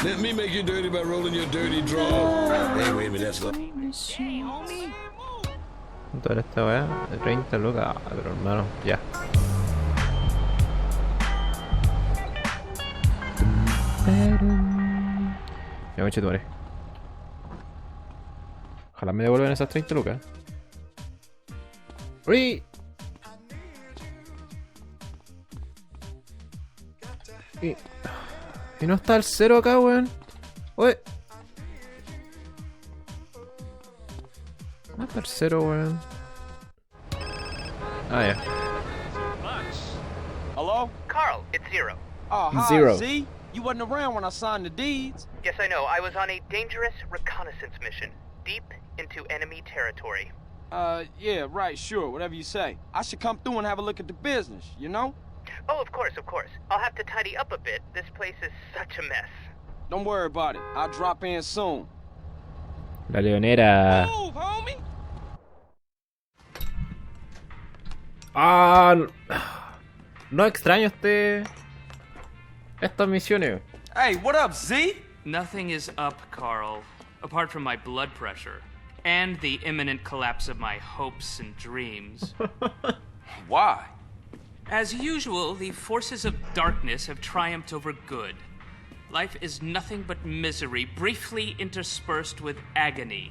Let me make you dirty by rolling your dirty draw. Hey, wait a minute, that's not. Hey, homie. ¿Cuánto era esta weá? 30 lucas. Ah, pero hermano, ya. Ya me chetumare. Ojalá me devuelvan esas 30 lucas. ¡Uy! Y no está el cero acá, weón. Uy. No está el cero, weón. Ah, ya. Hello? Carl, it's Zero. Oh, hi, Zero. Z. You wasn't around when I signed the deeds. Yes, I know. I was on a dangerous reconnaissance mission, deep into enemy territory. Yeah, right, sure, whatever you say. I should come through and have a look at the business, you know? Oh, of course, of course. I'll have to tidy up a bit. This place is such a mess. Don't worry about it. I'll drop in soon. La leonera. Move, homie! Ah, no extraño estas misiones. Hey, what up, Z? Nothing is up, Carl, apart from my blood pressure and the imminent collapse of my hopes and dreams. Why? As usual, the forces of darkness have triumphed over good. Life is nothing but misery, briefly interspersed with agony.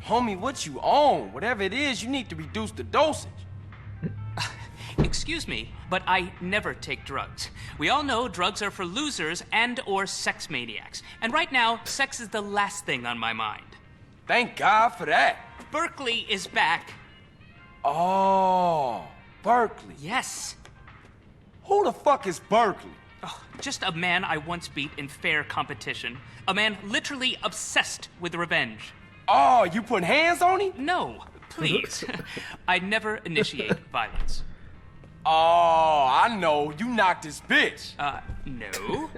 Homie, what you on? Whatever it is, you need to reduce the dosage. Excuse me, but I never take drugs. We all know drugs are for losers and or sex maniacs. And right now, sex is the last thing on my mind. Thank God for that. Berkeley is back. Oh, Berkeley. Yes. Who the fuck is Berkeley? Oh, just a man I once beat in fair competition. A man literally obsessed with revenge. Oh, you putting hands on him? No, please. I never initiate violence. Oh, I know. You knocked this bitch. No.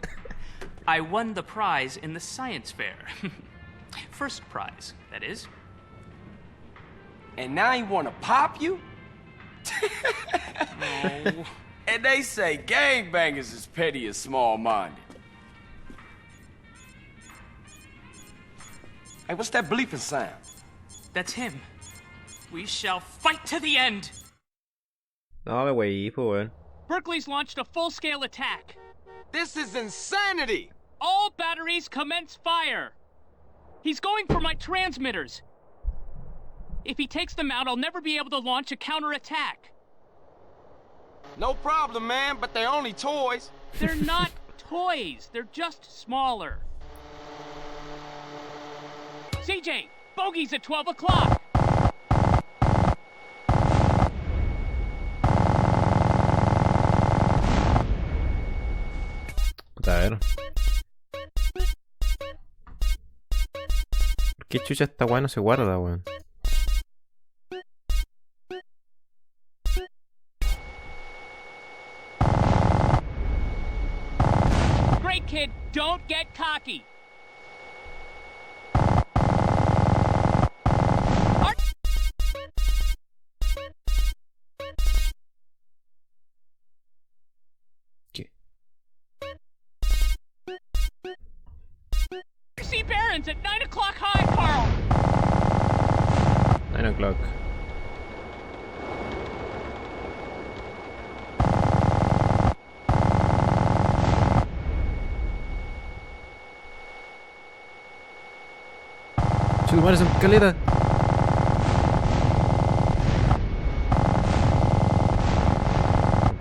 I won the prize in the science fair. First prize, that is. And now he wanna pop you? No. And they say gangbangers is petty and small-minded. Hey, what's that bleeping sound? That's him. We shall fight to the end. No me wey, weón. Berkeley's launched a full-scale attack. This is insanity! All batteries commence fire. He's going for my transmitters. If he takes them out, I'll never be able to launch a counterattack. No problem, man, but they're only toys. They're not toys. They're just smaller. CJ, bogey's at 12 o'clock. A ver. ¿Por qué chucha esta weá no se guarda, weón? Great kid, don't get cocky. ¿Qué? See Barons at 9 o'clock high, Carl. 9 o'clock. Chutumare, son caleta.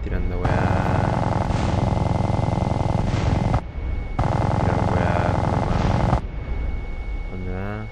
Tirando weá. Tirando weá. ¿Dónde va?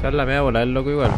Charla me va a volar el loco igual.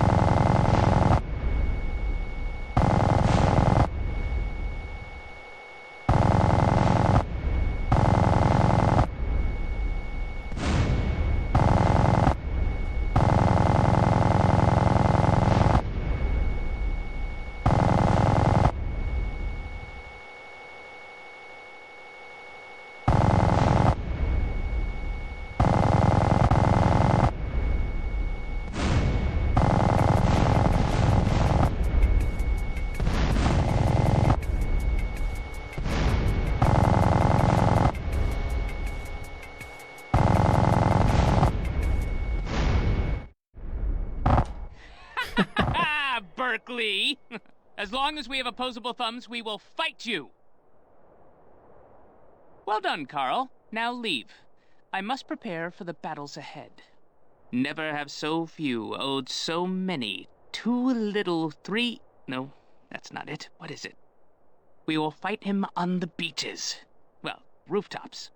Ah, Berkeley! As long as we have opposable thumbs, we will fight you! Well done, Carl. Now leave. I must prepare for the battles ahead. Never have so few owed so many. Too little, three... No, that's not it. What is it? We will fight him on the beaches. Well, rooftops.